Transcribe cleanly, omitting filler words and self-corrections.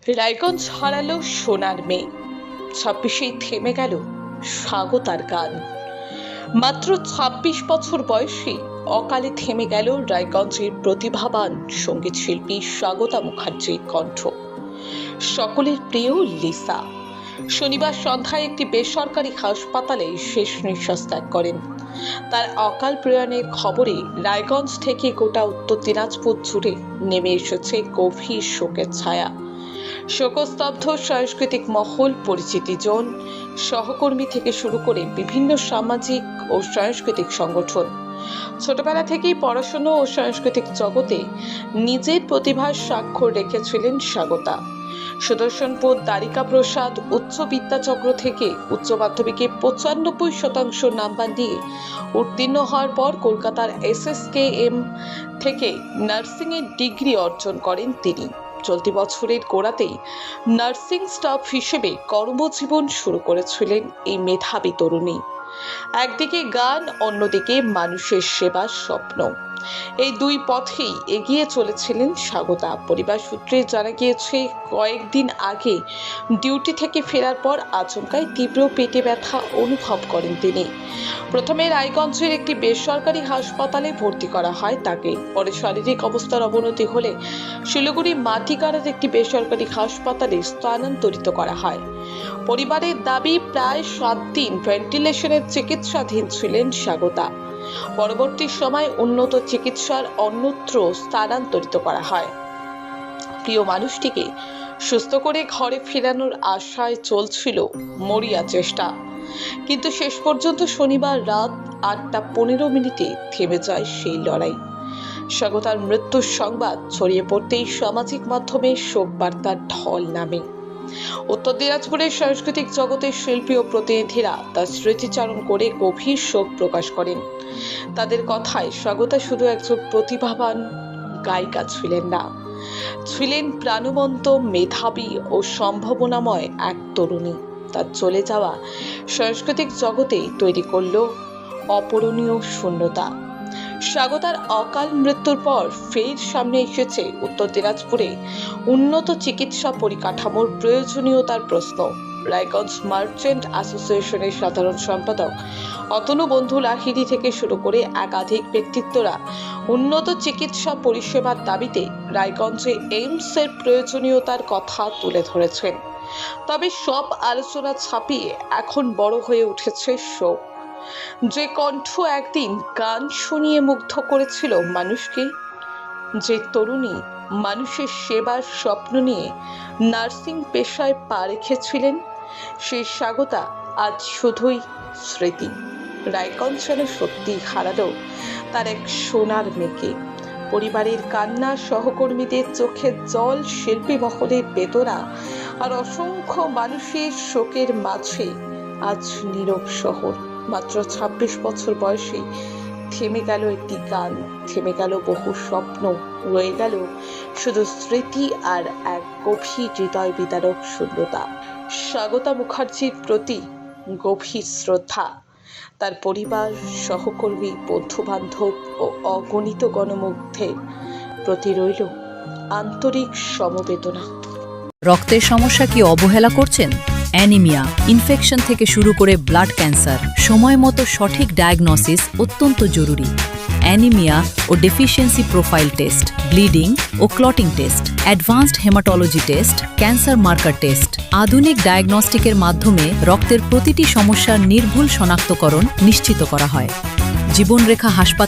রায়গঞ্জ হারালো সোনার মেয়ে। 26-এই থেমে গেল স্বাগতার গান। মাত্র 26 বছর বয়সে অকালে থেমে গেল রায়গঞ্জের প্রতিভাবান সঙ্গীত শিল্পী স্বাগতা মুখার্জির কণ্ঠ। সকলের প্রিয় লিসা শনিবার সন্ধ্যায় একটি বেসরকারি হাসপাতালে শেষ নিঃশ্বাস ত্যাগ করেন। তার অকাল প্রয়াণের খবরে রায়গঞ্জ থেকে গোটা উত্তর দিনাজপুর জুড়ে নেমে এসেছে গভীর শোকের ছায়া। শোকস্তব্ধ সাংস্কৃতিক মহল, পরিচিতিজন, সহকর্মী থেকে শুরু করে বিভিন্ন সামাজিক ও সাংস্কৃতিক সংগঠন। ছোটবেলা থেকেই পড়াশোনা ও সাংস্কৃতিক জগতে নিজের প্রতিভার স্বাক্ষর রেখেছিলেন স্বাগতা। সুদর্শনপুর দ্বারিকা প্রসাদ উচ্চ বিদ্যাচক্র থেকে উচ্চ মাধ্যমিকে 95% নাম্বার নিয়ে উত্তীর্ণ হওয়ার পর কলকাতার SSKM থেকে নার্সিংয়ের ডিগ্রি অর্জন করেন তিনি। চলতি বছরের গোড়াতেই নার্সিং স্টাফ হিসেবে কর্মজীবন শুরু করেছিলেন এই মেধাবী তরুণী। একদিকে গান, অন্যদিকে মানুষের সেবার স্বপ্ন, এই দুই পথেই এগিয়ে চলেছিলেন স্বাগতা। পরিবার সূত্রে জানা গিয়েছে, কয়েকদিন আগে ডিউটি থেকে ফেরার পর আচমকাই তীব্র পেটে ব্যথা অনুভব করেন তিনি। প্রথমে রায়গঞ্জের একটি বেসরকারি হাসপাতালে ভর্তি করা হয় তাকে। পরে শারীরিক অবস্থার অবনতি হলে শিলিগুড়ি মাটিগাড়ার একটি বেসরকারি হাসপাতালে স্থানান্তরিত করা হয়। পরিবারের দাবি, প্রায় 7 দিন ভেন্টিলেশনের চিকিৎসাধীন ছিলেন স্বাগতা। পরবর্তী সময় উন্নত চিকিৎসার অন্যত্র স্থানান্তরিত করা হয়। প্রিয় মানুষটিকে সুস্থ করে ঘরে ফেরানোর আশায় চলছিল মরিয়া চেষ্টা, কিন্তু শেষ পর্যন্ত শনিবার রাত 8:15 থেমে যায় সেই লড়াই। স্বাগতার মৃত্যুর সংবাদ ছড়িয়ে পড়তেই সামাজিক মাধ্যমে শোক বার্তার ঢল নামে। উত্তর দিনাজপুরের সাংস্কৃতিক জগতের শিল্পী ও প্রতিনিধিরা তার স্মৃতিচারণ করে গভীর শোক প্রকাশ করেন। তাদের কথায়, স্বাগতা শুধু একজন প্রতিভাবান গায়িকা ছিলেন না, ছিলেন প্রাণবন্ত, মেধাবী ও সম্ভাবনাময় এক তরুণী। তার চলে যাওয়া সাংস্কৃতিক জগতে তৈরি করল অপূরণীয় শূন্যতা। স্বাগতার অকাল মৃত্যুর পর ফের সামনে এসেছে উত্তর দিনাজপুরে উন্নত চিকিৎসা পরিকাঠামোর প্রয়োজনীয়তার প্রশ্ন। রায়গঞ্জ মার্চেন্ট অ্যাসোসিয়েশনের সাধারণ সম্পাদক অতনু বন্ধু লাহিড়ী থেকে শুরু করে একাধিক ব্যক্তিত্বরা উন্নত চিকিৎসা পরিষেবার দাবিতে রায়গঞ্জে এইমসের প্রয়োজনীয়তার কথা তুলে ধরেছেন। তবে সব আলোচনা ছাপিয়ে এখন বড় হয়ে উঠেছে শোক। যে কণ্ঠ একদিন গান শুনিয়ে মুগ্ধ করেছিল মানুষকে, যে তরুণী মানুষের সেবার স্বপ্ন নিয়ে নার্সিং পেশায় পা রেখেছিলেন, সেই স্বাগতা আজ শুধুই স্মৃতি। রায়গঞ্জ যেন সত্যি হারালো তার এক সোনার মেয়েকে। পরিবারের কান্না, সহকর্মীদের চোখের জল, শিল্পী মহলের বেদনা আর অসংখ্য মানুষের শোকের মাঝে আজ নীরব শহর। মাত্র 26 বছর বয়সে থেমে গেল একটি গান, থেমে গেল বহু স্বপ্ন, রয়ে গেল শুধু স্মৃতি আর এক গভীর হৃদয় বিদারক শূন্যতা। স্বাগতা মুখার্জির প্রতি গভীর শ্রদ্ধা। তার পরিবার, সহকর্মী, বন্ধু-বান্ধব ও অগণিত গণমুগ্ধের প্রতি রইল আন্তরিক সমবেদনা। রক্তের সমস্যা কি অবহেলা করছেন? অ্যানিমিয়া, ইনফেকশন থেকে শুরু করে ব্লাড ক্যান্সার, সময় মতো সঠিক ডায়াগনোসিস অত্যন্ত জরুরি। অ্যানিমিয়া ও ডেফিসিয়েন্সি প্রোফাইল টেস্ট, ব্লিডিং ও clotting test, advanced haematology test, cancer marker test, আধুনিক ডায়াগনস্টিকের মাধ্যমে রক্তের প্রতিটি সমস্যার নির্ভুল শনাক্তকরণ নিশ্চিত করা হয়। জীবনরেখা হাসপাতাল